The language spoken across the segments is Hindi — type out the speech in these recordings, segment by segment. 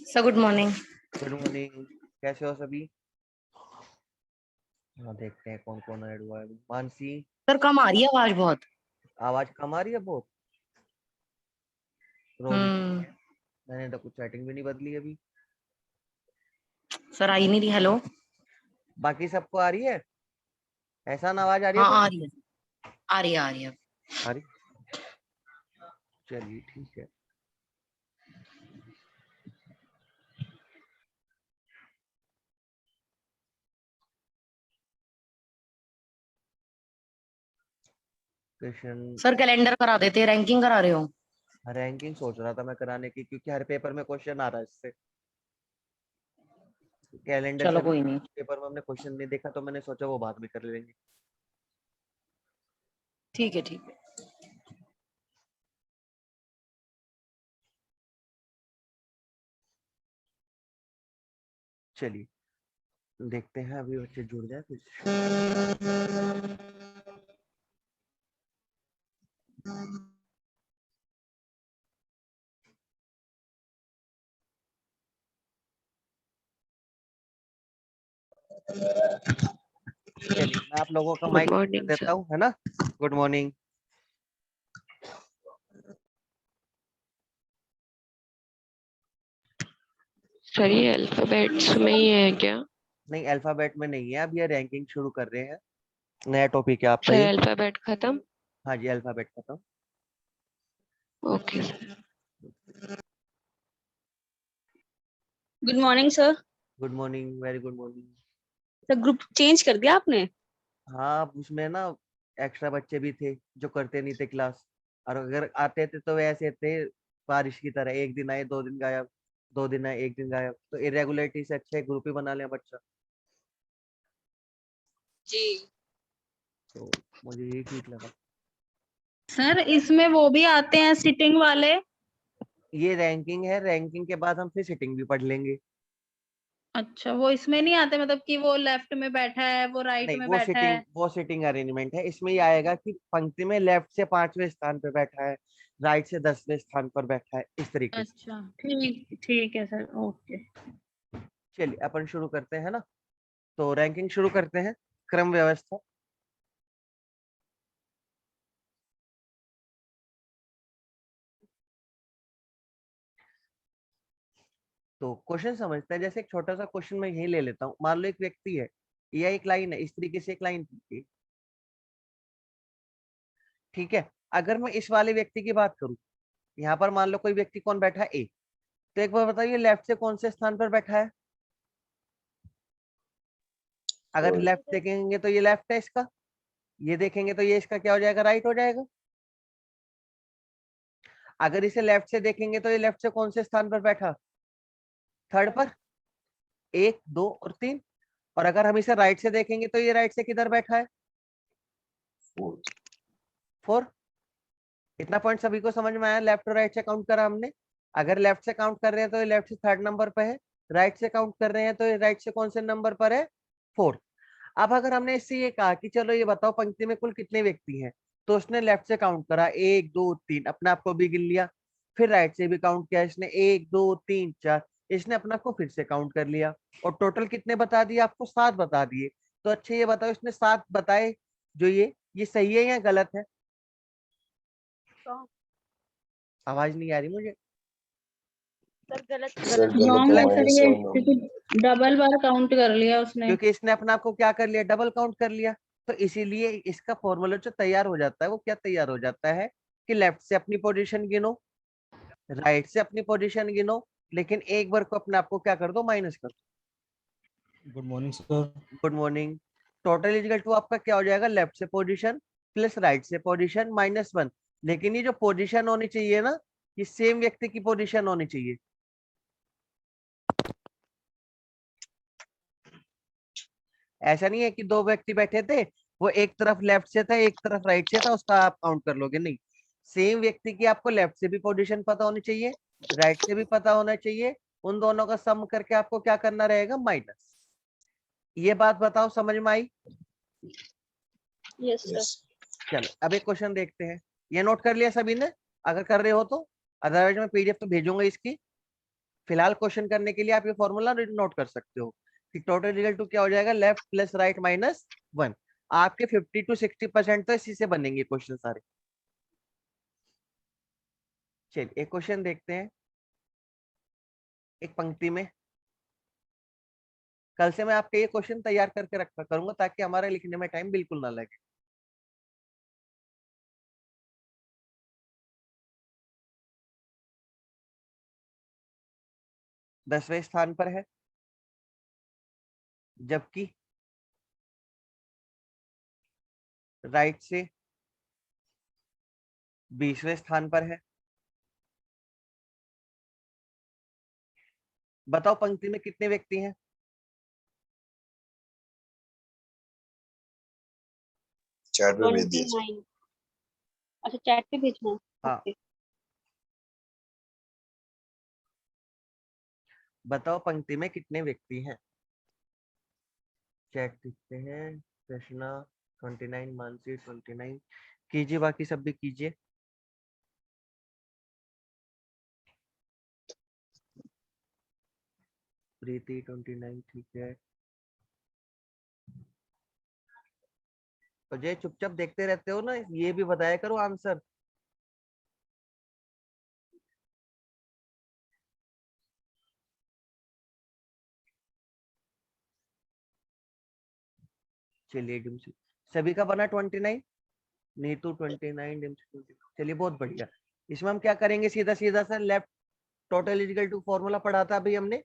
Sir good morning. Good morning. कैसे हो सभी? हाँ, देखते हैं कौन कौन ऐड हुआ है। मानसी, सर कम आ रही है आवाज बहुत। आवाज कम आ रही है बहुत। रोज मैंने तो कुछ सेटिंग भी नहीं बदली अभी। सर आई नहीं रही। हेलो। बाकी सबको आ रही है? ऐसा ना आवाज आ रही है हाँ थोड़ी? आ रही है, आ रही है, आ रही है। आ रही? चलिए ठीक है। क्वेश्चन सर कैलेंडर करा देते, रैंकिंग करा रहे हो? रैंकिंग सोच रहा था मैं कराने की, क्योंकि हर पेपर में क्वेश्चन आ रहा है इससे। कैलेंडर से चलो कोई नहीं। पेपर में हमने क्वेश्चन नहीं देखा, तो मैंने सोचा वो बाद में कर लेंगे। ठीक है ठीक है। चलिए देखते हैं, अभी बच्चे जुड़ जाए कुछ। चलिए मैं आप लोगों का गुड माइक कर मॉर्निंग देता सर। हूँ, है ना। Good morning. सर ये अल्फाबेट्स में ही है क्या? नहीं, अल्फाबेट में नहीं है, अब ये रैंकिंग शुरू कर रहे हैं। नया टॉपिक है आपका सर ये। अल्फाबेट खत्म? हाँ जी, अल्फाबेट खत्म। Okay sir. Good morning sir. Good morning, very good morning. Sir group change कर दिया आपने? हाँ, उसमें ना एक्स्ट्रा बच्चे भी थे जो करते नहीं थे क्लास, और अगर आते थे तो वैसे थे बारिश की तरह, एक दिन आए 2 दिन गायब, 2 दिन आए 1 दिन गायब। तो इरेगुलरिटी से अच्छा ग्रुप ही बना लिया बच्चा। जी तो मुझे यही ठीक लगा। सर, इसमें वो भी आते हैं सिटिंग वाले? ये रैंकिंग है, रैंकिंग के बाद हम फिर सिटिंग भी पढ़ लेंगे। अच्छा, वो इसमें नहीं आते, मतलब कि वो लेफ्ट में बैठा है, वो राइट नहीं, में वो बैठा सिटिंग है? वो सिटिंग अरेंजमेंट है। इसमें ये आएगा कि पंक्ति में लेफ्ट से 5वें स्थान पर बैठा है, राइट से 10वें स्थान पर बैठा है, इस तरीके से। अच्छा ठीक ठीक है सर, ओके। चलिए अपन शुरू करते हैं ना। तो रैंकिंग शुरू करते हैं, क्रम व्यवस्था। तो क्वेश्चन समझते हैं। जैसे एक छोटा सा क्वेश्चन मैं यही ले लेता हूँ। मान लो एक व्यक्ति है, या एक लाइन है, इस तरीके से एक लाइन थी, ठीक है। अगर मैं इस वाले व्यक्ति की बात करूं, यहाँ पर मान लो कोई व्यक्ति कौन बैठा है, ए। तो एक बार बताइए, लेफ्ट से कौन से स्थान पर बैठा है? अगर लेफ्ट देखेंगे तो ये लेफ्ट है इसका, ये देखेंगे तो ये इसका क्या हो जाएगा, राइट हो जाएगा। अगर इसे लेफ्ट से देखेंगे तो ये लेफ्ट से कौन से स्थान पर बैठा, थर्ड पर, 1 2 और 3। और अगर हम इसे राइट से देखेंगे तो ये राइट से किधर बैठा है, 4। इतना पॉइंट सभी को समझ में आया? लेफ्ट और राइट से काउंट करा हमने। अगर लेफ्ट से काउंट कर रहे हैं तो ये लेफ्ट से 3rd नंबर पे है, राइट से काउंट कर रहे हैं तो ये राइट से कौन से नंबर पर है, 4। अब अगर हमने इससे ये कहा कि चलो ये बताओ पंक्ति में कुल कितने व्यक्ति हैं, तो उसने लेफ्ट से काउंट करा 1 2 3, अपने आप को भी गिन लिया। फिर राइट से भी काउंट किया इसने, 1 2 3 4, इसने अपना को फिर से काउंट कर लिया। और टोटल कितने बता दिए आपको, 7 बता दिए। तो अच्छे ये बताओ, इसने 7 बताए, जो ये सही है या गलत है? आवाज नहीं आ रही मुझे। सर गलत रॉन्ग है सर ये, क्योंकि डबल बार काउंट कर लिया उसने। क्योंकि इसने अपने आप को क्या कर लिया, डबल काउंट कर लिया। तो इसीलिए इसका फॉर्मूला जो तैयार हो जाता है वो क्या तैयार हो जाता है, कि लेफ्ट से अपनी पोजीशन गिनो, राइट से अपनी पोजीशन गिनो, लेकिन एक बार को अपने आप को क्या कर दो, माइनस कर दो। Good morning sir. Good morning. Total equal to आपका क्या हो जाएगा, लेफ्ट से पोजीशन प्लस राइट से पोजीशन -1। लेकिन ये जो पोजीशन होनी चाहिए ना, ये सेम व्यक्ति की पोजीशन होनी चाहिए। ऐसा नहीं है कि 2 व्यक्ति बैठे थे, वो एक तरफ लेफ्ट से था एक तरफ राइट से था, उसका आप काउंट कर लोगे, नहीं। सेम व्यक्ति की आपको लेफ्ट से भी पोजीशन पता होनी चाहिए, राइट से भी पता होना चाहिए। उन दोनों का सम करके आपको क्या करना रहेगा, माइनस। ये बात बताओ, समझ में आई? Yes sir. चलो अब एक क्वेश्चन देखते हैं। ये नोट कर लिया सभी ने? अगर कर रहे हो तो, अदरवाइज मैं पीडीएफ तो भेजूंगा इसकी। फिलहाल क्वेश्चन करने के लिए आप ये फॉर्मूला नोट कर सकते हो कि टोटल इक्वल टू क्या हो जाएगा, लेफ्ट प्लस राइट माइनस 1। आपके 50 to 60% तो इसी से बनेंगे क्वेश्चन सारे। चलिए एक क्वेश्चन देखते हैं एक पंक्ति में। कल से मैं आपके ये क्वेश्चन तैयार करके रखा करूंगा ताकि हमारे लिखने में टाइम बिल्कुल ना लगे। दसवें स्थान पर है, जबकि राइट से 20वें स्थान पर है। बताओ पंक्ति में कितने व्यक्ति हैं? चैट में भेज दिया 29। अच्छा चैट पे भेजना है। हाँ। ओके। बताओ पंक्ति में कितने व्यक्ति हैं? चैट लिखते हैं। कृष्णा 29, मानसी 29 कीजिए, बाकी सब भी कीजिए। प्रीति 29 ठीक है। तो जय चुपचाप देखते रहते हो ना, ये भी बताया करो आंसर। चलिए डिम्सी सभी का बना 29, नीतू 29, डिम्सी 29। चलिए बहुत बढ़िया। इसमें हम क्या करेंगे, सीधा सीधा सा left total equal to formula पढ़ा था अभी हमने।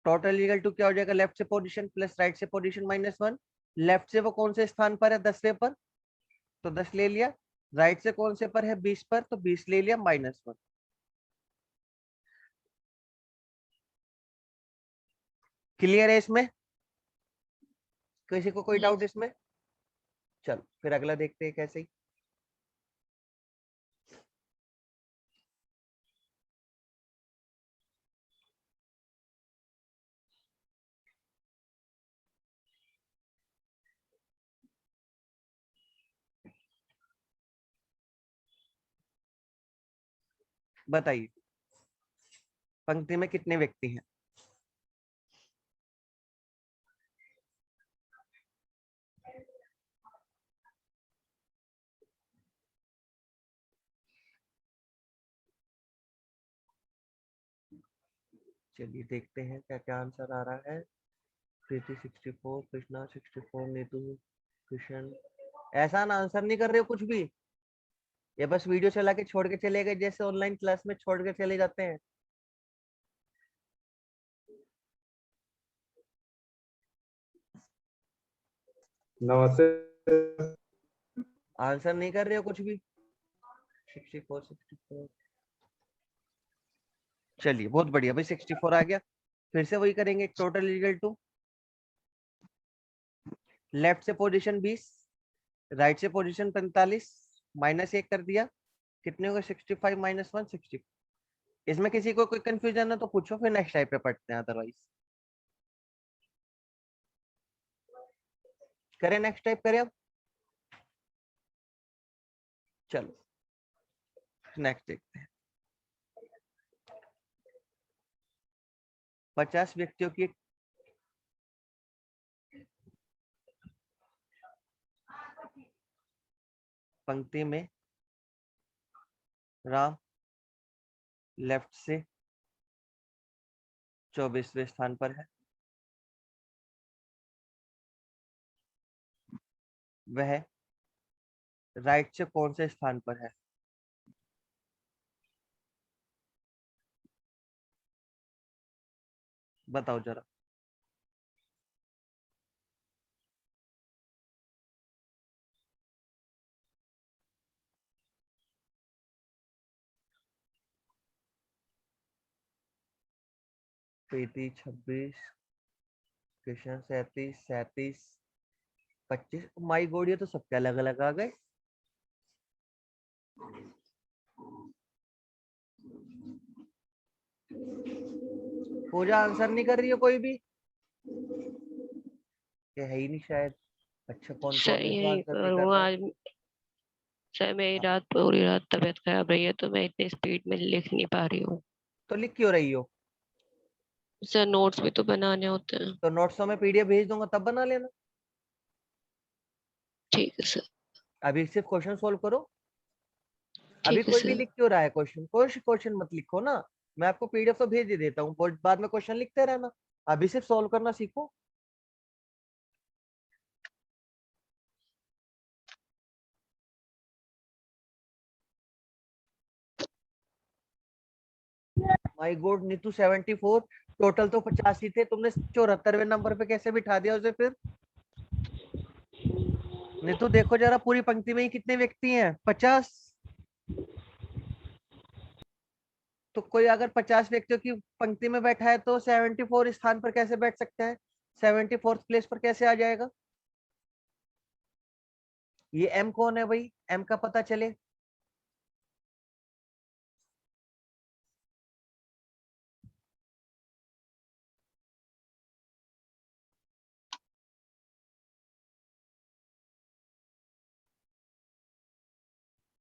टोटल इक्वल टू क्या हो जाएगा, लेफ्ट से पोजीशन प्लस राइट से पोजीशन माइनस 1। लेफ्ट से वो कौन से स्थान पर है, 10वें पर, तो 10 ले लिया। राइट से कौन से पर है, 20 पर, तो 20 ले लिया माइनस 1। क्लियर है इसमें? किसी को कोई डाउट इसमें? चलो फिर अगला देखते हैं कैसे। बताइए पंक्ति में कितने व्यक्ति हैं? चलिए देखते हैं क्या क्या आंसर आ रहा है। प्रीति 64, कृष्णा 64, नीतू, कृष्ण। ऐसा ना आंसर नहीं कर रहे हो कुछ भी, ये बस वीडियो चला के छोड़ के चले गए, जैसे ऑनलाइन क्लास में छोड़ के चले जाते हैं। नमस्ते। आंसर नहीं कर रहे हो कुछ भी। 64 64। चलिए बहुत बढ़िया भाई, 64 आ गया। फिर से वही करेंगे, टोटल इक्वल टू लेफ्ट से पोजीशन 20, राइट से पोजीशन 45, माइनस 1 कर दिया। कितने होगा, 65 माइनस 1 60। इसमें किसी को कोई कंफ्यूजन है तो पूछो, फिर नेक्स्ट टाइप पे पढ़ते हैं, अदरवाइज करें नेक्स्ट टाइप करें अब। चलो नेक्स्ट देखते हैं। 50 व्यक्तियों की पंक्ति में राम लेफ्ट से 24वें स्थान पर है। वह राइट से कौन से स्थान पर है? बताओ जरा। प्रीति 26, कृष्ण 37, 37, 25। माई गॉड, ये तो सबके अलग अलग आ गए। पूजा आंसर नहीं कर रही है कोई भी, ये है ही नहीं शायद। अच्छा कौन कौन सर है जो यही आंसर नहीं कर करूँगा रहा है? आज। सर मेरी रात पूरी रात तबीयत खराब रही है तो मैं इतनी स्पीड में लिख नहीं पा रही हूँ। तो लिख क्यों रही हो? सर नोट्स भी तो बनाने होते हैं। तो नोट्सों में पीडीएफ भेज दूंगा तब बना लेना। ठीक है सर। अभी सिर्फ क्वेश्चन सोल्व करो। अभी ठीक है कोई भी सर। लिख क्यों रहा है क्वेश्चन? कोई क्वेश्चन मत लिखो ना, मैं आपको पीडीएफ तो भेज ही देता हूँ, बाद में क्वेश्चन लिखते रहना। अभी सिर्फ सोल्व करना सीखो। माय गॉड नीतू 74, टोटल तो 85 थे, तुमने 74वें नंबर पे कैसे बिठा दिया उसे फिर? नीतू देखो जरा पूरी पंक्ति में ही कितने व्यक्ति हैं? 50। तो कोई अगर 50 व्यक्तियों की पंक्ति में बैठा है तो 74 स्थान पर कैसे बैठ सकता है? 74th प्लेस पर कैसे आ जाएगा? ये एम कौन है भाई? एम का पता चले।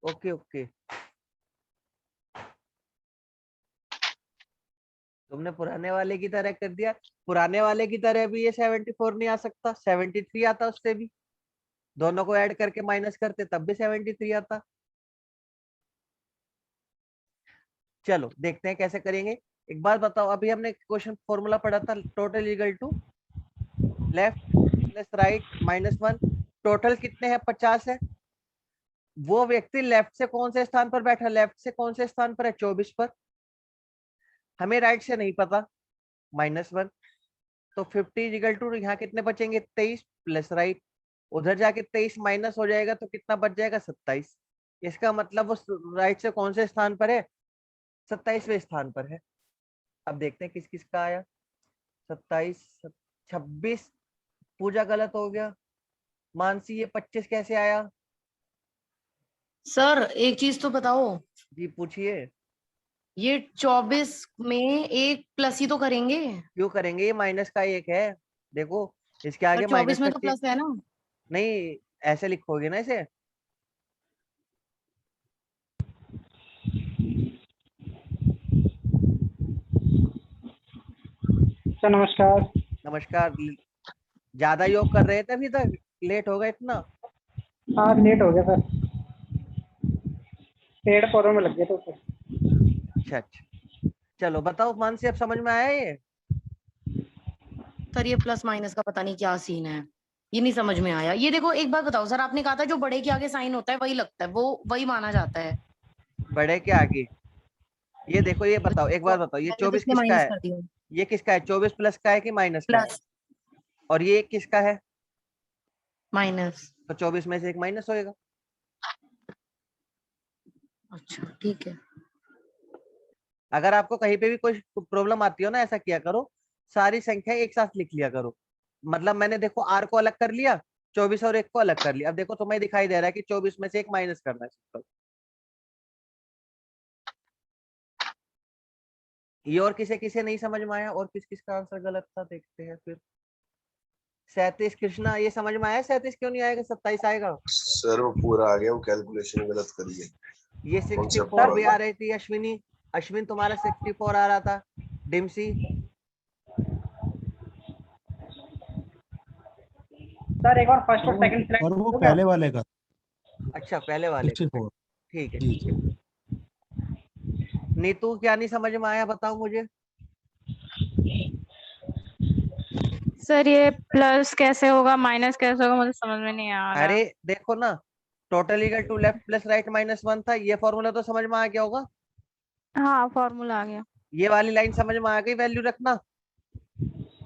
ओके ओके, तुमने पुराने वाले की तरह कर दिया। पुराने वाले की तरह भी ये 74 नहीं आ सकता, 73 आता उससे भी। दोनों को ऐड करके माइनस करते तब भी 73 आता। चलो देखते हैं कैसे करेंगे। एक बात बताओ, अभी हमने क्वेश्चन फॉर्मूला पढ़ा था, total equal to left plus right -1। Total कितने हैं? 50 है। वो व्यक्ति लेफ्ट से कौन से स्थान पर बैठा? लेफ्ट से कौन से स्थान पर है? 24 पर। हमें राइट से नहीं पता, -1। तो 50 इक्वल टू यहाँ कितने बचेंगे? 23 प्लस राइट, उधर जाके 23 माइनस हो जाएगा तो कितना बच जाएगा? 27। इसका मतलब वो राइट से कौन से स्थान पर है? 27वें स्थान पर है। अब देखते हैं किस किस का आया। 27, 26, पूजा गलत हो गया। मानसी ये 25 कैसे आया? सर एक चीज तो बताओ, जी पूछिए। ये 24 में एक प्लस ही तो करेंगे। क्यों करेंगे? ये माइनस का एक है, देखो इसके पर आगे 24 माइनस का में तो प्लस है ना। नहीं, ऐसे लिखोगे ना इसे। सर नमस्कार। नमस्कार। ज्यादा योग कर रहे थे अभी तक, लेट हो गया इतना? हाँ लेट हो गया सर, पेड़ पौधों में लग गए तो सर। अच्छा अच्छा, चलो बताओ मानसी, अब समझ में आया ये? सर ये प्लस माइनस का पता नहीं क्या सीन है, ये नहीं समझ में आया। ये देखो एक बात बताओ सर, आपने कहा था जो बड़े के आगे साइन होता है वही लगता है, वो वही माना जाता है। बड़े के आगे? ये देखो, ये बताओ, एक बात बताओ, ये मैंने तो 24 इसलिए किसका माइनस है? कर दिया। ये किसका है? 24 प्लस का है कि माइनस का है? प्लस और ये किसका है? माइनस। तो 24 में से एक माइनस होएगा। अच्छा ठीक है। अगर आपको कहीं पे भी कोई प्रॉब्लम आती हो ना, ऐसा किया करो, सारी संख्या एक साथ लिख लिया करो। मतलब मैंने देखो आर को अलग कर लिया, 24 और 1 को अलग कर लिया। अब देखो तुम्हें दिखाई दे रहा है कि 24 में से एक माइनस करना है सिंपल। ये और किसे किसे नहीं समझ में आया? और किस किस का आंसर गलत था, देखते हैं फिर। 37 कृष्णा, ये समझ में आया? 37 क्यों नहीं आएगा? 27 आएगा। सर वो पूरा आ गया, वो कैलकुलेशन गलत करी है। ये कौन सा 64 भी पूरा? आ रही थी अश्विनी। अश्विन तुम्हारा 64 आ रहा था। डिम्सी सर एक बार फर्स्ट और और सेकंड और वो सिलेक्ट पहले वाले का अच्छा पहले वाले का। 64। ठीक है जी ठीक है। नीतू क्या नहीं समझ में आया, बताओ मुझे। सर ये प्लस कैसे होगा माइनस कैसे होगा मुझे समझ में नहीं आ रहा। अरे देखो ना, total equal to left plus right -1 था, ये फॉर्मूला तो समझ में आ गया होगा। हाँ फॉर्मूला आ गया। ये वाली लाइन समझ में आ गई, वैल्यू रखना।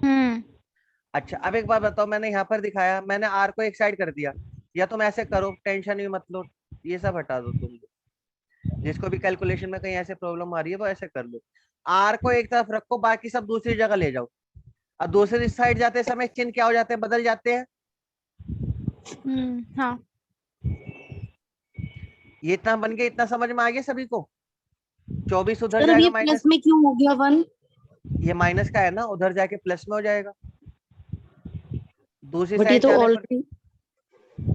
हम्म। अच्छा अब एक बात बताओ, मैंने यहाँ पर दिखाया, मैंने आर को एक साइड कर दिया, या तुम ऐसे करो, टेंशन ही मत लो, ये सब हटा दो तुम। जिसको भी कैलकुलेशन में कहीं ऐसे प्रॉब्लम आ रही है वो ऐसे कर लो। आर को एक तरफ रखो, बाकी सब दूसरी जगह ले जाओ। अब दूसरी साइड जाते समय चिन्ह क्या हो जाते हैं? बदल जाते हैं। हाँ। ये इतना बन गया, इतना समझ में आ गया सभी को? 24 उधर सर अब जाएगा ये माइनस, प्लस में क्यों हो गया 1? ये माइनस का है ना, उधर जाके प्लस में हो जाएगा। दूसरी बट ये साइड तो जाने पर, ऑलरेडी।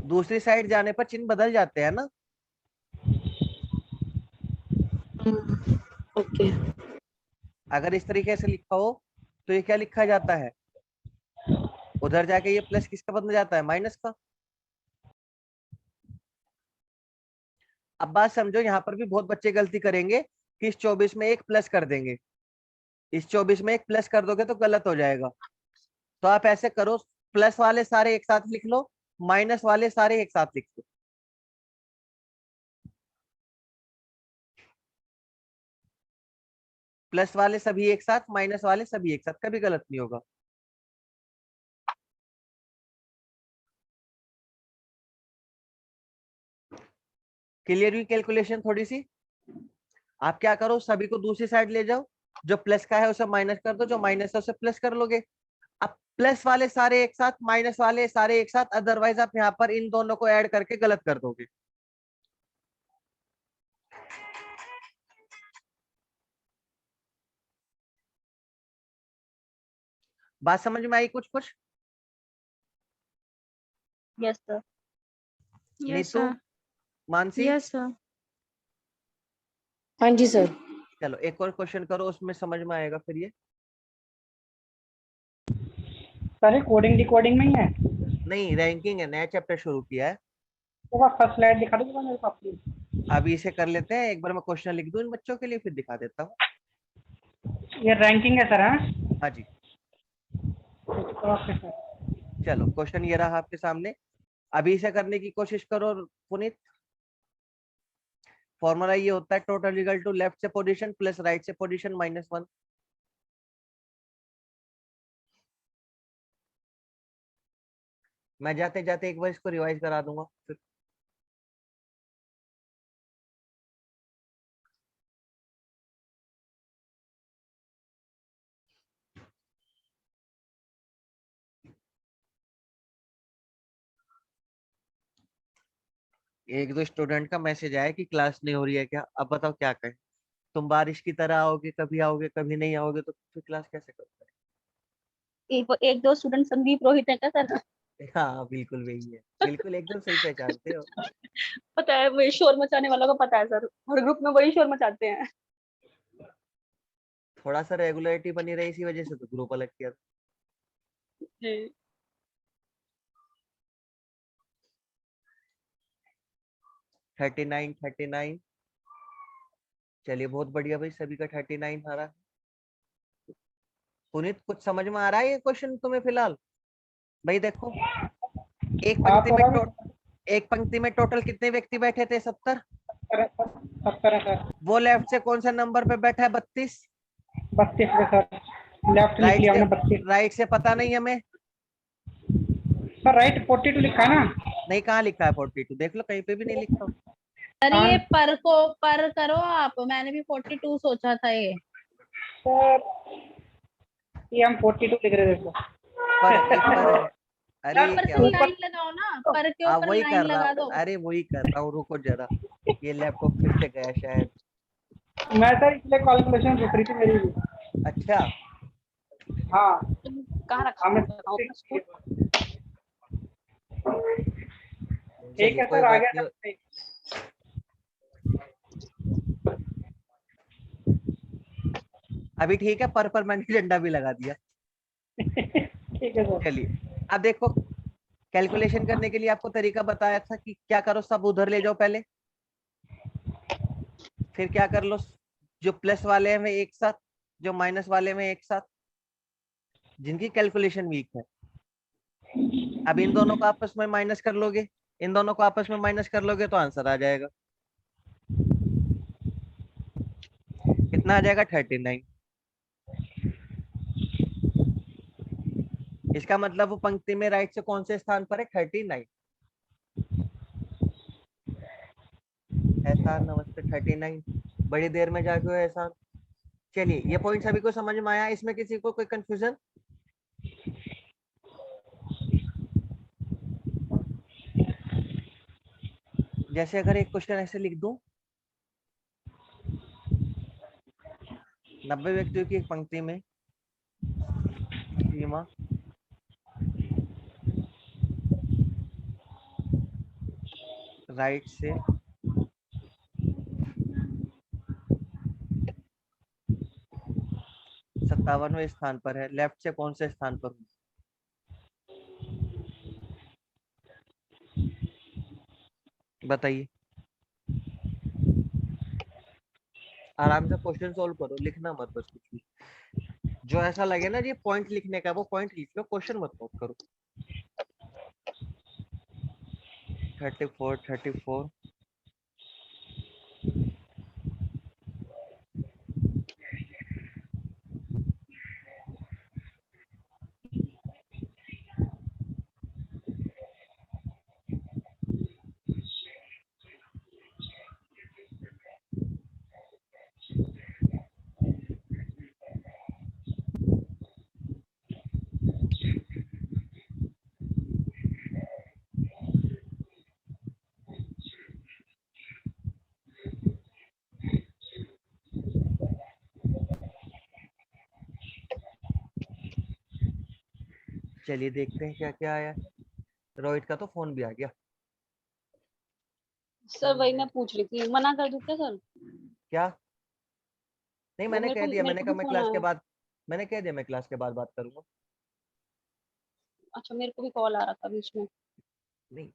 दूसरी साइड जाने पर चिन्ह बदल जाते हैं ना। ओके। अगर इस तरीके से लिखा हो तो ये क्या लिखा जाता है, उधर जाके ये प्लस किसका बन जाता है, माइनस का। अब बात समझो, यहाँ पर भी बहुत बच्चे गलती करेंगे कि इस 24 में एक प्लस कर देंगे, इस 24 में एक प्लस कर दोगे तो गलत हो जाएगा। तो आप ऐसे करो, प्लस वाले सारे एक साथ लिख लो, माइनस वाले सारे एक साथ लिख लो। प्लस वाले सभी एक साथ, माइनस वाले सभी एक साथ, कभी गलत नहीं होगा। क्लियर हुई कैलकुलेशन थोड़ी सी। आप क्या करो, सभी को दूसरी साइड ले जाओ, जो प्लस का है उसे माइनस कर दो, जो माइनस है उसे प्लस कर लोगे। अब प्लस वाले सारे एक साथ, माइनस वाले सारे एक साथ, अदरवाइज आप यहाँ पर इन दोनों को ऐड करके गलत कर दोगे। बात समझ में आई कुछ कुछ? Yes sir. Yes Neetu, sir. Mansi, yes sir. हाँ जी सर। चलो एक और क्वेश्चन करो, उसमें समझ में आएगा फिर ये। सर ये कोडिंग डिकोडिंग में ही है। नहीं, रैंकिंग है, नया चैप्टर शुरू किया है। तो बस फर्स्ट स्लाइड दिखा दो मेरे को अपनी। अभी इसे कर लेते हैं, एक बार मैं क्वेश्चन लिख दूं इन बच्चों के लिए, फिर दिखा देता हूँ। ये रैंकिंग है सर। हाँ हाँ जी, ओके सर। चलो क्वेश्चन ये रहा आपके सामने। अभी इसे करने की कोशिश करो पुनीत। फॉर्मूला ये होता है टोटल इक्वल टू लेफ्ट से पोजीशन प्लस राइट से पोजीशन -1। मैं जाते जाते एक बार इसको रिवाइज करा दूंगा फिर। एक दो स्टूडेंट का मैसेज आया कि क्लास नहीं हो रही है क्या, अब बताओ क्या करें। तुम बारिश की तरह आओगे कभी नहीं आओगे, तो फिर क्लास कैसे करोगे। एक दो स्टूडेंट संदीप रोहित है क्या सर? हाँ बिल्कुल वही है, बिल्कुल एकदम सही पहचानते हो। पता है, वही शोर मचाने वालों को पता है सर, हर ग्रुप में वही शोर मचाते हैं। थोड़ा सा रेगुलरिटी बनी रही, इसी वजह से तो ग्रुप अलग किया। जी। 39 चलिए बहुत बढ़िया भाई, सभी का 39 आ रहा है। पुनीत कुछ समझ में आ रहा है ये क्वेश्चन तुम्हें फिलहाल? भाई देखो, एक पंक्ति में टोटल कितने व्यक्ति बैठे थे? 70। 70 है सर। वो लेफ्ट से कौन से नंबर पे बैठा है? 32। 32 पे सर। लेफ्ट लिख लिया हमने 32। राइट से पता नहीं हमें सर राइट 42 लिखा है ना। नहीं, कहाँ लिखा है 42? देख लो, कहीं पे भी नहीं लिखा। सर ये पर को पर करो आप, मैंने भी 42 सोचा था ये। सर ये हम 42 लिख रहे थे सर। पर है। अरे ऊपर क्या से लाइन लगाओ ना, पर के ऊपर वही लाइन कर रहा लगा हूँ, दो। अरे वही कर रहा हूँ, रुको जरा, ये लैपटॉप फिर से गया शायद। मैं सर इसलिए कैलकुलेशन रुक रही थी मेरी भी। अच्छा, हाँ कहाँ रखा हमें है? ठीक है कोई सर, आ बात गया नहीं। सर। अभी ठीक है, पर मैंने झंडा भी लगा दिया। ठीक है सर। चलिए अब देखो, कैलकुलेशन करने के लिए आपको तरीका बताया था कि क्या करो, सब उधर ले जाओ पहले, फिर क्या कर लो, जो प्लस वाले में एक साथ, जो माइनस वाले में एक साथ, जिनकी कैलकुलेशन वीक है। अब इन दोनों को आपस में माइनस कर लोगे, इन दोनों को आपस में माइनस कर लोगे तो आंसर आ जाएगा। कितना आ जाएगा? 39। इसका मतलब वो पंक्ति में राइट से कौन से स्थान पर है? 39। एहसान नमस्ते। 39 बड़ी देर में जागे हो एहसान। चलिए ये पॉइंट सभी को समझ में आया? इसमें किसी को कोई कंफ्यूजन? जैसे अगर एक क्वेश्चन ऐसे लिख दूं, 90 व्यक्तियों की एक पंक्ति में सीमा राइट से 57वें स्थान पर है, लेफ्ट से कौन से स्थान पर होगी? बताइए, आराम से क्वेश्चन सोल्व करो, लिखना मत बस कुछ भी। जो ऐसा लगे ना ये पॉइंट लिखने का, वो पॉइंट लिख लो, क्वेश्चन मत नोट करो। 34 चलिए देखते हैं क्या क्या आया। रोहित का तो फोन भी आ गया। सर वही मैं पूछ रही थी, मना कर दूं क्या सर? क्या? नहीं, वो मैंने मेरे कह को दिया, मेरे मैंने को कहा भी मैं फोन क्लास के आया। बाद, मैंने कह दिया मैं क्लास के बाद बात करूंगा। अच्छा, मेरे को भी कॉल आ रहा था बीच में। नहीं,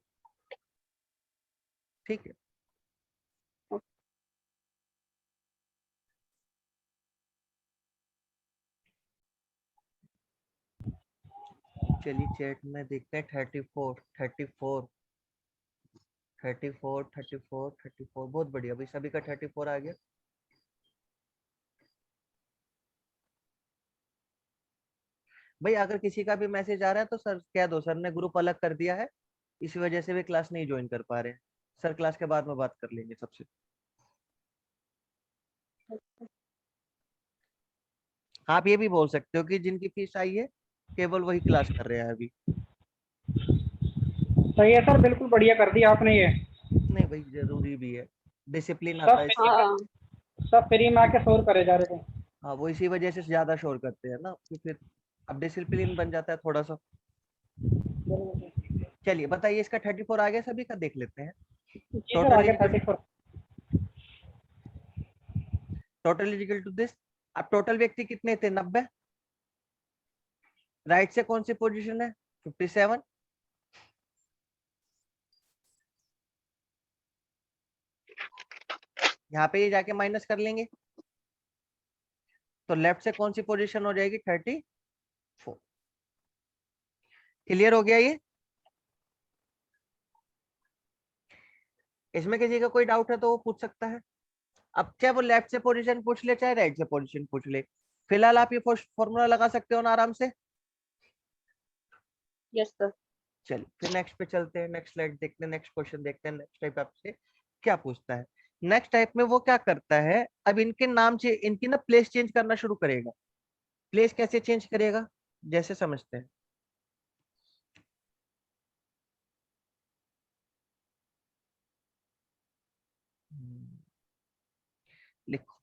ठीक है। चलिए चैट में देखते हैं। 34 बहुत बढ़िया भाई, सभी का 34 आ गया। भाई अगर किसी का भी मैसेज आ रहा है तो सर कह दो, सर ने ग्रुप अलग कर दिया है, इसी वजह से वे क्लास नहीं ज्वाइन कर पा रहे हैं। सर क्लास के बाद में बात कर लेंगे सबसे। आप ये भी बोल सकते हो कि जिनकी फीस आई है केवल वही क्लास कर रहे हैं अभी। सही है सर, बिल्कुल बढ़िया कर दिया आपने ये। नहीं भाई, जरूरी भी है, डिसिप्लिन सब आता है इससे। हाँ सब फ्री में आके शोर करे जा रहे थे। हाँ, वो इसी वजह से ज्यादा शोर करते हैं ना, कि फिर अब डिसिप्लिन बन जाता है थोड़ा सा। चलिए बताइए, इसका 34 आ गया सभी का, देख लेते हैं। जी सर, टोटल आगे is 34। Total is equal to this. अब टोटल व्यक्ति कितने थे? 90। राइट से कौन सी पोजीशन है? 57। यहाँ पे ये जाके माइनस कर लेंगे, तो लेफ्ट से कौन सी पोजीशन हो जाएगी? 34। क्लियर हो गया ये? इसमें किसी का कोई डाउट है तो वो पूछ सकता है। अब चाहे वो लेफ्ट से पोजीशन पूछ ले, चाहे राइट से पोजीशन पूछ ले, फिलहाल आप ये फॉर्मूला लगा सकते हो ना आराम से। Yes sir. चलिए फिर नेक्स्ट पे चलते हैं, नेक्स्ट स्लाइड देखते हैं, नेक्स्ट क्वेश्चन देखते हैं। नेक्स्ट टाइप आपसे क्या पूछता है? नेक्स्ट टाइप में वो क्या करता है, अब इनके नाम से इनकी ना प्लेस चेंज करना शुरू करेगा। प्लेस कैसे चेंज करेगा, जैसे समझते हैं। लिखो।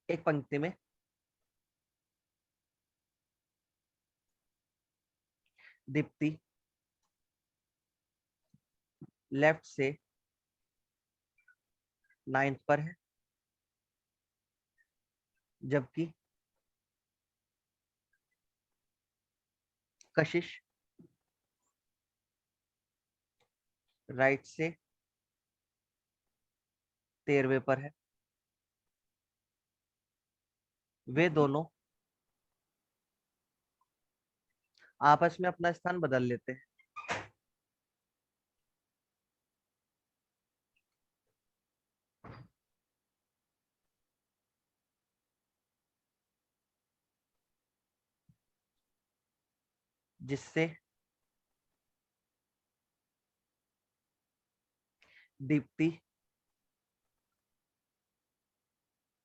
एक पंक्ति में दीप्ति लेफ्ट से 9th पर है, जबकि कशिश राइट से 13वें पर है। वे दोनों आपस में अपना स्थान बदल लेते हैं। जिससे दीप्ति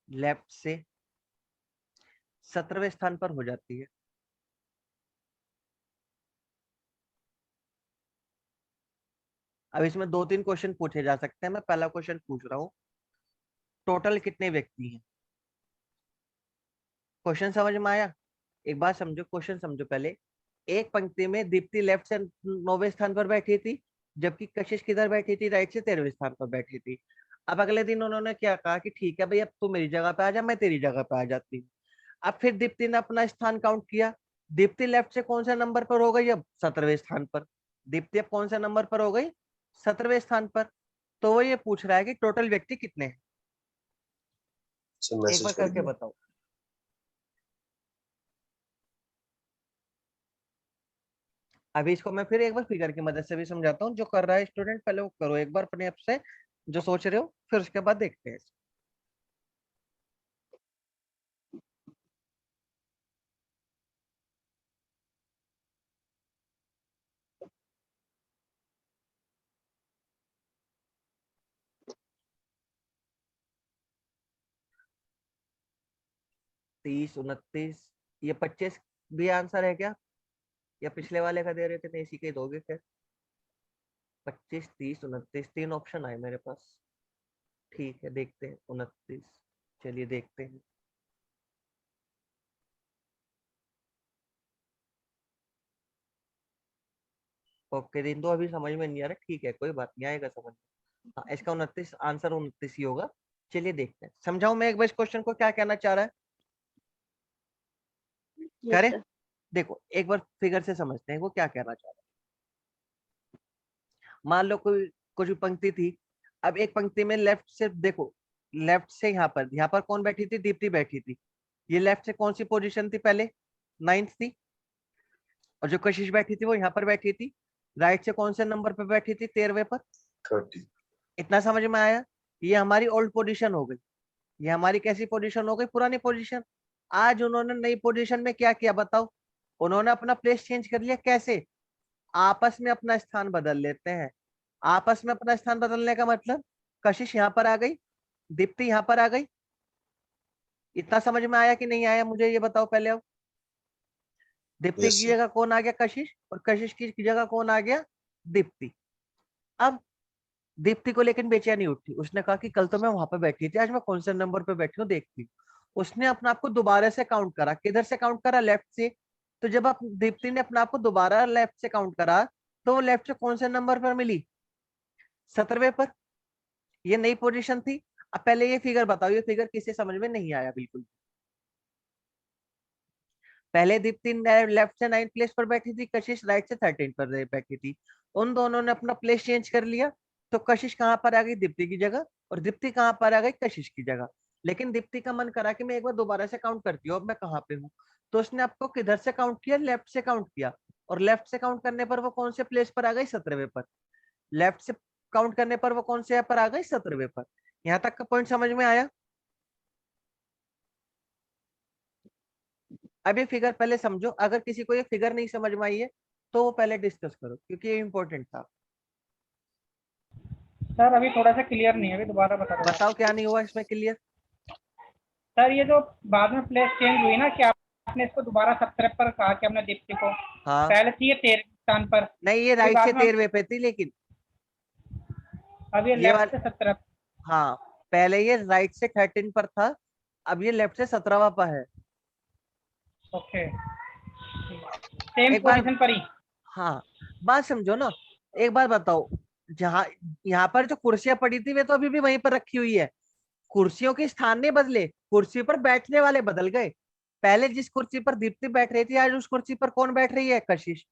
लेफ्ट से 17वें स्थान पर हो जाती है। अब इसमें 2-3 क्वेश्चन पूछे जा सकते हैं। मैं पहला क्वेश्चन पूछ रहा हूँ, टोटल कितने व्यक्ति हैं? क्वेश्चन समझ में आया? एक बात समझो, क्वेश्चन समझो पहले। एक पंक्ति में दीप्ति लेफ्ट से 9वें स्थान पर बैठी थी, जबकि कशिश किधर बैठी थी, राइट से 13वें स्थान पर बैठी थी। अब अगले दिन उन्होंने क्या कहा कि ठीक है भाई, अब तू मेरी जगह पे आ जा, मैं तेरी जगह पे आ जाती हूँ। अब फिर दीप्ति ने अपना स्थान काउंट किया। दीप्ति लेफ्ट से कौन से नंबर पर हो गई, अब 17वें स्थान पर। दीप्ति अब कौन से नंबर पर हो गई, 17वें स्थान पर। तो वो ये पूछ रहा है कि टोटल व्यक्ति कितने हैं, सर एक मैसेज बार कर करके दिया। बताओ। अभी इसको मैं फिर एक बार फिगर की मदद से भी समझाता हूँ। जो कर रहा है स्टूडेंट, पहले वो करो एक बार अपने आप से, जो सोच रहे हो, फिर उसके बाद देखते हैं। तीस, 29, ये 25 भी आंसर है क्या, या पिछले वाले का दे रहे थे, नहीं इसी के ही दोगे फिर। 25, 30, 29, 3 ऑप्शन आए मेरे पास। ठीक है, देखते हैं 29। चलिए देखते हैं। ओके, दिन दो अभी समझ में नहीं आ रहा, ठीक है कोई बात नहीं, आएगा समझ में। हाँ, इसका 29 आंसर 29 ही होगा। चलिए देखते हैं, समझाऊं मैं एक बार इस क्वेश्चन को क्या कहना चाह रहा है, यस करें। सर। देखो एक बार फिगर से समझते हैं वो क्या कहना चाह रहा है। मान लो कोई कुछ पंक्ति थी। अब एक पंक्ति में लेफ्ट से देखो, लेफ्ट से यहाँ पर कौन बैठी थी, दीप्ति बैठी थी। ये लेफ्ट से कौन सी पोजीशन थी, पहले 9th थी। और जो कशिश बैठी थी वो यहाँ पर बैठी थी। राइट से कौन से नंबर पर बैठी थी, 13वें पर। 30। इतना समझ में आया। ये हमारी ओल्ड पोजीशन हो गई, ये हमारी कैसी पोजीशन हो गई, पुरानी पोजीशन। आज उन्होंने नई पोजीशन में क्या किया बताओ, उन्होंने अपना प्लेस चेंज कर लिया। कैसे, आपस में अपना स्थान बदल लेते हैं। आपस में अपना स्थान बदलने का मतलब, कशिश यहाँ पर आ गई, दीप्ति यहाँ पर आ गई। इतना समझ में आया कि नहीं आया, मुझे ये बताओ पहले। अब दीप्ति यस की सर। जगह कौन आ गया, कशिश, और कशिश की जगह कौन आ गया, दीप्ति। अब दीप्ति को लेकिन बेचैनी उठी, उसने कहा कि कल तो मैं वहां पे बैठी थी, आज मैं कौन से नंबर पे बैठी हूँ देखती हूँ। उसने अपने आप को दोबारा से काउंट करा, किधर से काउंट करा, लेफ्ट से। तो जब आप दीप्ति ने अपने आप को दोबारा लेफ्ट से काउंट करा, तो वो लेफ्ट से कौन से नंबर पर मिली, 17वें पर। ये नई पोजीशन थी। अब पहले ये फिगर बताओ, ये फिगर किसे समझ में नहीं आया बिल्कुल। पहले दीप्ति लेफ्ट से 9th प्लेस पर बैठी थी, कशिश राइट से 13 पर बैठी थी। उन दोनों ने अपना प्लेस चेंज कर लिया। तो कशिश कहाँ पर आ गई, दीप्ति की जगह, और दीप्ति कहाँ पर आ गई, कशिश की जगह। लेकिन दीप्ति का मन करा कि मैं एक बार दोबारा से काउंट करती हूँ, अब मैं कहाँ पे हूँ। तो उसने आपको किधर से काउंट किया, लेफ्ट से काउंट किया। और लेफ्ट से काउंट करने पर वो कौन से प्लेस पर आ गई, 17वें पर। लेफ्ट से काउंट करने पर वो कौन से पर आ गई, 17वें पर। यहाँ तक का पॉइंट समझ में आया। अब ये फिगर पहले समझो, अगर किसी को ये फिगर नहीं समझ में आई है तो वो पहले डिस्कस करो, क्योंकि ये इंपॉर्टेंट था। सर अभी थोड़ा सा क्लियर नहीं है, अभी दोबारा बता दो। बताओ क्या नहीं हुआ इसमें क्लियर। सर ये जो बाद में प्लेस चेंज हुई ना, कि आपने इसको दोबारा 17 पर कहा कि हमने दीप्ति को, हाँ, पहले थी ये 13 स्थान पर, नहीं ये फिर राइट से बाद में 13वें पे थी, लेकिन अब ये ये लेफ्ट से 17। हाँ, पहले ये राइट से 13 पर था, अब ये लेफ्ट से 17वां पर है। ओके, सेम एक बार, पोजीशन पर ही। हाँ, बात समझो ना। एक बार बताओ, जहाँ यहाँ पर जो कुर्सियां पड़ी थी वे तो अभी भी वहीं पर रखी हुई है। कुर्सियों के स्थान नहीं बदले, कुर्सी पर बैठने वाले बदल गए। पहले जिस कुर्सी पर दीप्ति बैठ रही थी, आज उस कुर्सी पर कौन बैठ रही है, कशिश।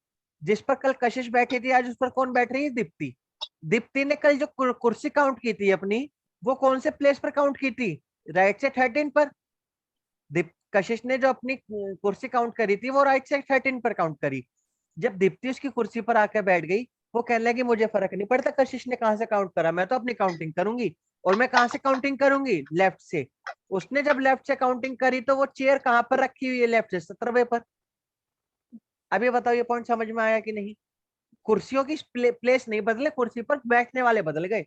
जिस पर कल कशिश बैठी थी, आज उस पर कौन बैठ रही है, दीप्ति। दीप्ति ने कल जो कुर्सी काउंट की थी अपनी, वो कौन से प्लेस पर काउंट की थी, राइट से 13 पर। कशिश ने जो अपनी कुर्सी काउंट करी थी वो राइट से 13 पर काउंट करी। जब दीप्ति उसकी कुर्सी पर आकर बैठ गई, वो कहने लगी मुझे फर्क नहीं पड़ता कशिश ने कहाँ से काउंट करा, मैं तो अपनी काउंटिंग करूंगी। और मैं कहाँ से काउंटिंग करूंगी, लेफ्ट से। उसने जब लेफ्ट से काउंटिंग करी तो वो चेयर कहाँ पर रखी हुई है, लेफ्ट से 17वें पर। अब ये बताओ, ये पॉइंट समझ में आया कि नहीं। कुर्सियों की प्लेस नहीं बदले, कुर्सी पर बैठने वाले बदल गए।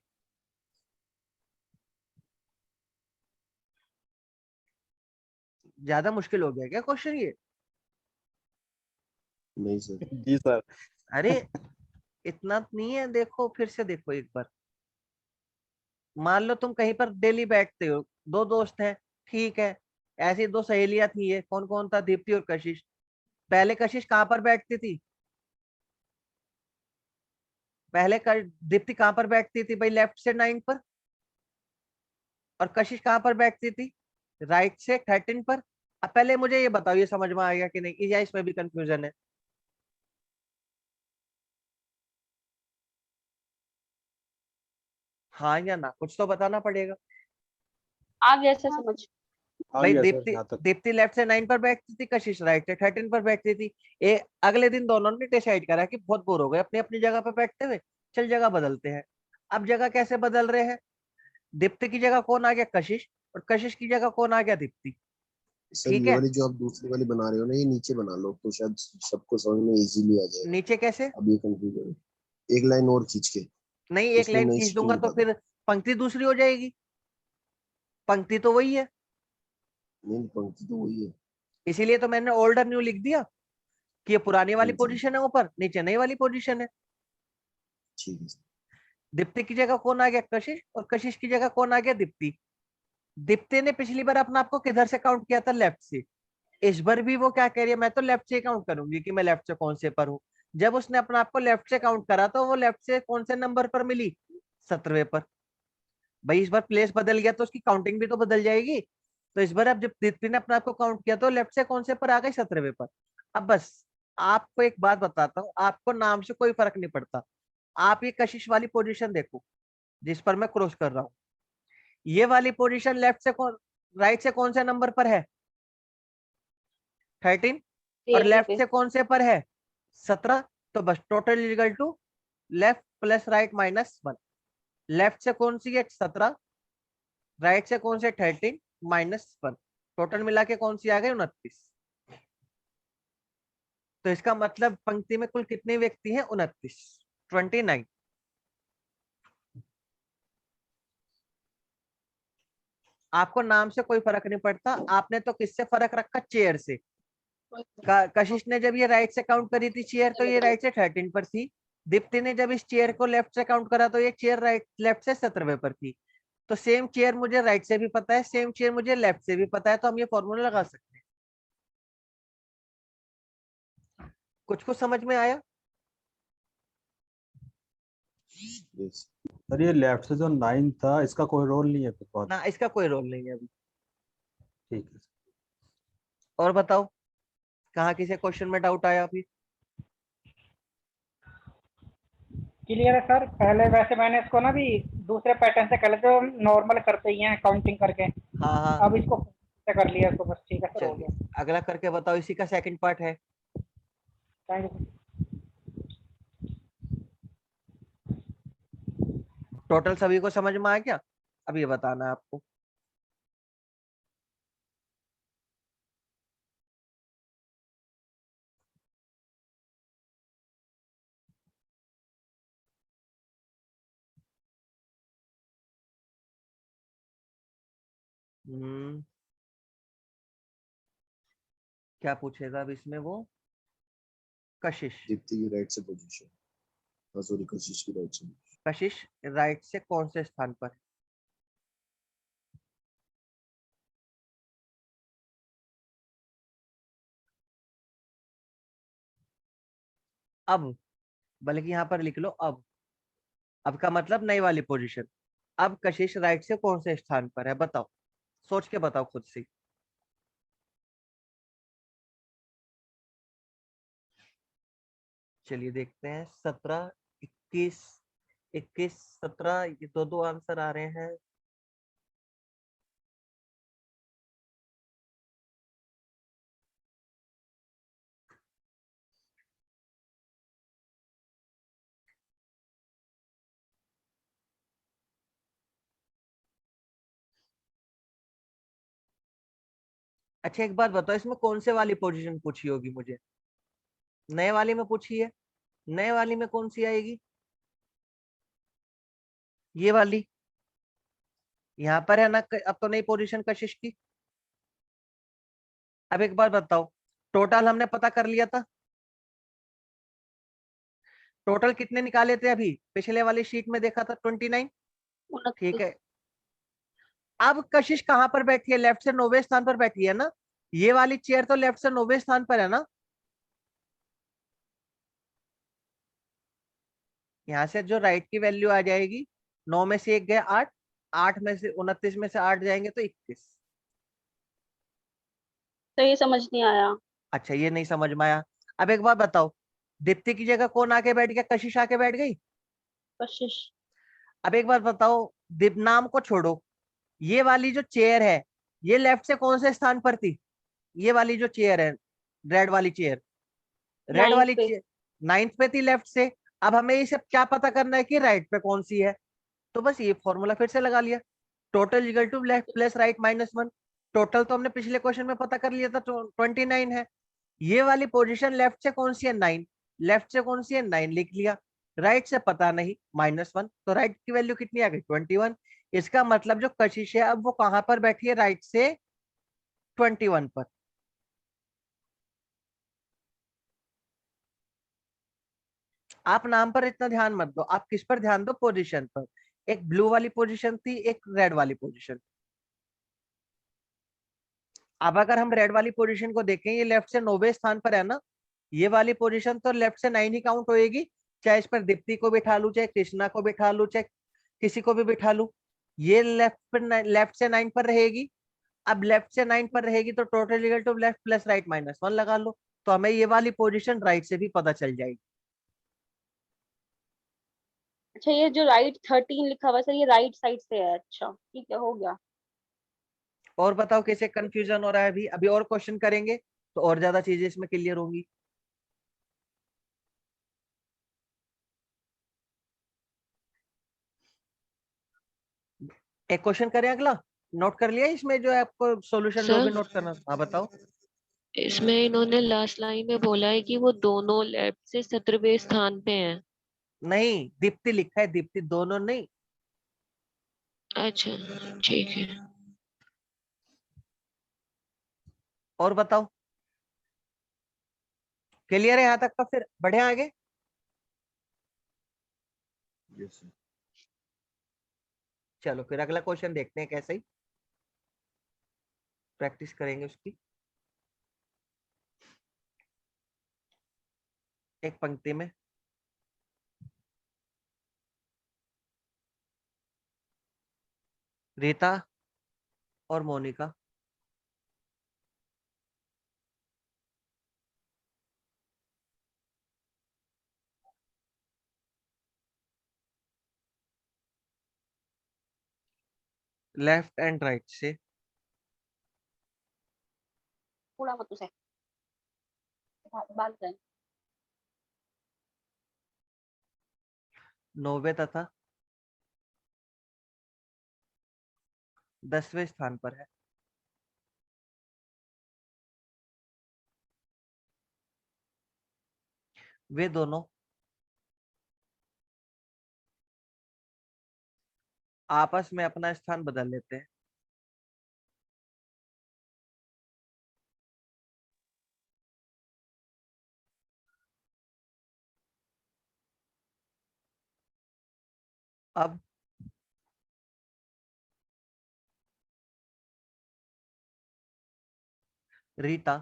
ज्यादा मुश्किल हो गया क्या क्वेश्चन ये। नहीं सर। जी सर। अरे इतना नहीं है, देखो फिर से देखो एक बार। मान लो तुम कहीं पर डेली बैठते हो, दो दोस्त हैं, ठीक है। ऐसी दो सहेलियां थी, ये कौन कौन था, दीप्ति और कशिश। पहले कशिश कहाँ पर बैठती थी, पहले दीप्ति कहाँ पर बैठती थी भाई? लेफ्ट से 9 पर। और कशिश कहाँ पर बैठती थी? राइट से 13 पर। अब पहले मुझे ये बताओ, ये समझ में आ गया कि नहीं, या इसमें भी कंफ्यूजन है? हाँ या ना, कुछ तो बताना पड़ेगा। आ गया ऐसे समझ। आ भाई गया सर दीप्ति यहाँ तक। दीप्ति लेफ्ट से 9 पर बैठती थी, कशिश राइट से 13 पर बैठती थी। अगले दिन दोनों ने डिसाइड करा कि बहुत बोर हो गए अपनी अपनी जगह पर बैठते हुए, चल जगह बदलते हैं। अब जगह कैसे बदल रहे हैं? दीप्ति की जगह कौन आ गया? कशिश। और कशिश की जगह कौन आ गया? दीप्ति। सर ठीक ये है, वाली जो आप दूसरी वाली बना रहे हो ना, ये नीचे बना लो तो शायद सबको समझ में इजीली आ जाएगा। नीचे कैसे? अब ये कंफ्यूजन है, एक लाइन और खींच के। नहीं, एक उसमें लाइन नई खींच शीट दूंगा तो बता दो। फिर पंक्ति दूसरी हो जाएगी। पंक्ति तो वही है, नहीं, पंक्ति तो वही है। इसीलिए तो मैंने ओल्ड और न्यू लिख दिया कि ये पुरानी वाली ठीक है। पोजीशन है ऊपर, नीचे नई वाली पोजीशन है। ठीक है सर। दीप्ति की जगह कौन आ गया? कशिश। और कशिश की जगह कौन आ गया? दीप्ति। दीप्ति ने पिछली बार अपने आप को किधर से काउंट किया था? लेफ्ट से। इस बार भी वो क्या कह रही है? मैं तो लेफ्ट से काउंट करूंगी कि मैं लेफ्ट से कौन से पर हूँ। जब उसने अपने आप को लेफ्ट से काउंट करा तो वो लेफ्ट से कौन से नंबर पर मिली? 17वें पर। भाई इस बार प्लेस बदल गया तो उसकी काउंटिंग भी तो बदल जाएगी। तो इस बार अब जब दीप्ति ने अपने आप को काउंट किया तो लेफ्ट से कौन से पर आ गई? 17वें पर। अब बस आपको एक बात बताता हूँ, आपको नाम से कोई फर्क नहीं पड़ता। आप ये कशिश वाली पोजीशन देखो जिस पर मैं क्रॉस कर रहा हूँ, ये वाली पोजीशन लेफ्ट से कौन, राइट से कौन से नंबर पर है? 13। और 13 लेफ्ट पे। से कौन से पर है? 17। तो बस total equal to left plus right minus 1। Left से कौन सी है? 17। राइट से कौन से? 13 माइनस 1। टोटल मिला के कौन सी आ गई? 29। तो इसका मतलब पंक्ति में कुल कितने व्यक्ति हैं? 29, 29। आपको नाम से कोई फर्क नहीं पड़ता। आपने तो किससे फर्क रखा? चेयर से। कशिश ने जब ये राइट से काउंट करी थी चेयर, तो ये राइट से 13 पर थी। दीप्ति ने जब इस चेयर को लेफ्ट से काउंट करा तो ये चेयर लेफ्ट से 17वें पर थी। तो सेम चेयर मुझे राइट से भी पता है, सेम चेयर मुझे लेफ्ट से भी पता है, तो हम ये फॉर्मूला लगा सकते हैं। कुछ कुछ समझ में आया? Yes। सर ये लेफ्ट से जो 9 था इसका कोई रोल नहीं है फिर बाद? ना, इसका कोई रोल नहीं है अभी। ठीक है। और बताओ, कहाँ किसी क्वेश्चन में डाउट आया अभी? क्लियर है सर। पहले वैसे मैंने इसको ना भी दूसरे पैटर्न से कर लेते, नॉर्मल करते ही हैं काउंटिंग करके। हाँ हाँ, अब इसको कर लिया इसको, बस ठीक है सर, हो चलिए गया। अगला करके बताओ। इसी का सेकंड पार्ट है। Thank you. टोटल सभी को समझ में आ गया? अब ये बताना है आपको। क्या पूछेगा अब इसमें वो? कशिश। दीप्ति की राइट से पोजीशन। हाँ सॉरी, कशिश की राइट से। कशिश राइट से कौन से स्थान पर? अब, बल्कि यहाँ पर लिख लो अब का मतलब नई वाली पोजीशन। अब कशिश राइट से कौन से स्थान पर है? बताओ, सोच के बताओ खुद से। चलिए देखते हैं। 17, 21, 21, 17, ये दो आंसर आ रहे हैं। अच्छा एक बात बताओ, इसमें कौन से वाली पोजीशन पूछी होगी मुझे? नए वाली में पूछी है। नए वाली में कौन सी आएगी? ये वाली यहाँ पर है ना। अब तो नई पोजीशन कशिश की। अब एक बार बताओ, टोटल हमने पता कर लिया था। टोटल कितने निकाले थे अभी? पिछले वाली शीट में देखा था 29। ठीक है। अब कशिश कहाँ पर बैठी है? लेफ्ट से 9वें स्थान पर बैठी है ना। ये वाली चेयर तो लेफ्ट से 9वें स्थान पर है ना। यहाँ से जो राइट की वैल्यू आ जाएगी, 9 में से 1 गया 8, 8 में से 29 में से 8 जाएंगे तो 21। तो ये समझ नहीं आया। अच्छा, ये नहीं समझ में आया। अब एक बात बताओ, दीप्ति की जगह कौन आके बैठ गया? कशिश आके बैठ गई। कशिश। अब एक बात बताओ, नाम को छोड़ो, ये वाली जो चेयर है, ये लेफ्ट से कौन से स्थान पर थी? ये वाली जो चेयर है, रेड वाली चेयर, रेड 9th वाली पे। चेयर 9th पे थी लेफ्ट से। अब हमें ये सब क्या पता करना है कि राइट पे कौन सी है, तो बस ये फॉर्मूला फिर से लगा लिया, total equal to left plus right minus 1। Total तो हमने पिछले क्वेश्चन में पता कर लिया था, 29 है। ये वाली पोजीशन लेफ्ट से कौन सी है? 9। लेफ्ट से कौन सी है? 9 लिख लिया। राइट से पता नहीं, -1, तो राइट की वैल्यू कितनी आ गई? 21। इसका मतलब जो कशिश है अब वो कहां पर बैठी है? राइट से 21 पर। आप नाम पर इतना ध्यान मत दो, आप किस पर ध्यान दो? पोजीशन पर। एक ब्लू वाली पोजीशन थी, एक रेड वाली पोजीशन। अब अगर हम रेड वाली पोजीशन को देखें, ये लेफ्ट से 9वें स्थान पर है ना, ये वाली पोजीशन तो लेफ्ट से 9 ही काउंट होएगी, चाहे इस पर दीप्ति को बिठा लू, चाहे कृष्णा को बिठा लू, चाहे किसी को भी बिठा लू, ये लेफ्ट से 9 पर रहेगी। अब लेफ्ट से 9 पर रहेगी तो total equal to left plus right minus 1 लगा लो, तो हमें ये वाली पोजीशन राइट से भी पता चल जाएगी। अच्छा, ये जो राइट 13 लिखा हुआ है सर, ये राइट साइड से है। अच्छा ठीक है, हो गया। और बताओ कैसे कंफ्यूजन हो रहा है? अभी और क्वेश्चन करेंगे तो और ज्यादा चीजें इसमें क्लियर होंगी। एक क्वेश्चन करें अगला, नोट कर लिया इसमें जो है आपको सॉल्यूशन जो भी सर नोट करना? हाँ बताओ। इसमें इन्होंने लास्ट लाइन में बोला है कि वो दोनों लेफ्ट से 17वें स्थान पे हैं। नहीं, दीप्ति लिखा है, दीप्ति, दोनों नहीं। अच्छा ठीक है। और बताओ, क्लियर है यहाँ तक का? फिर बढ़े आगे। Yes, sir. चलो फिर अगला क्वेश्चन देखते हैं, कैसे ही प्रैक्टिस करेंगे उसकी। एक पंक्ति में रीता और मोनिका लेफ्ट एंड राइट से पूरा मत उसे बाल जाए। 9वें तथा 10वें स्थान पर है। वे दोनों आपस में अपना स्थान बदल लेते हैं। अब रीता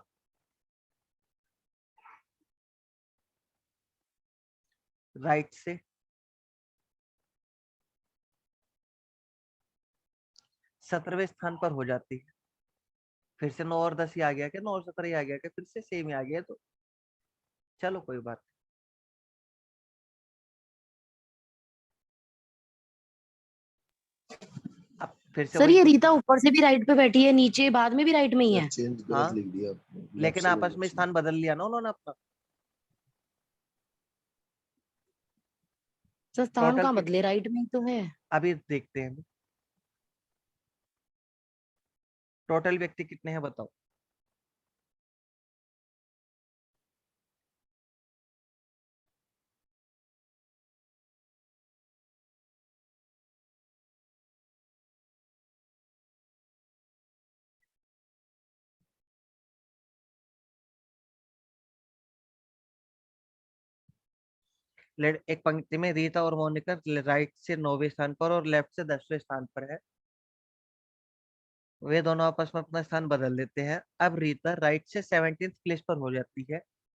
राइट से 17वें स्थान पर हो जाती है। फिर से 9 और 10 ही आ गया क्या? 9 और 17 ही आ गया क्या? फिर से सेम ही आ गया, तो चलो कोई बात नहीं। अब फिर से सर वही ये रीता ऊपर से भी राइट पे बैठी है, नीचे बाद में भी राइट में ही है। चेंज हाँ, गलत लिख दिया आपने, left लेकिन से आपस लेना में चाहिए। स्थान बदल लिया ना उन्होंने अपना। सर स्थान टोटल कहाँ बदले, राइट में ही तो है। अभी देखते हैं। टोटल व्यक्ति कितने हैं बताओ? एक पंक्ति में रीता और मोनिका राइट से 9वें स्थान पर और लेफ्ट से 10वें स्थान पर है। वे दोनों आपस में अपना स्थान बदल लेते हैं। अब रीता राइट से 17th प्लेस पर हो जाती है।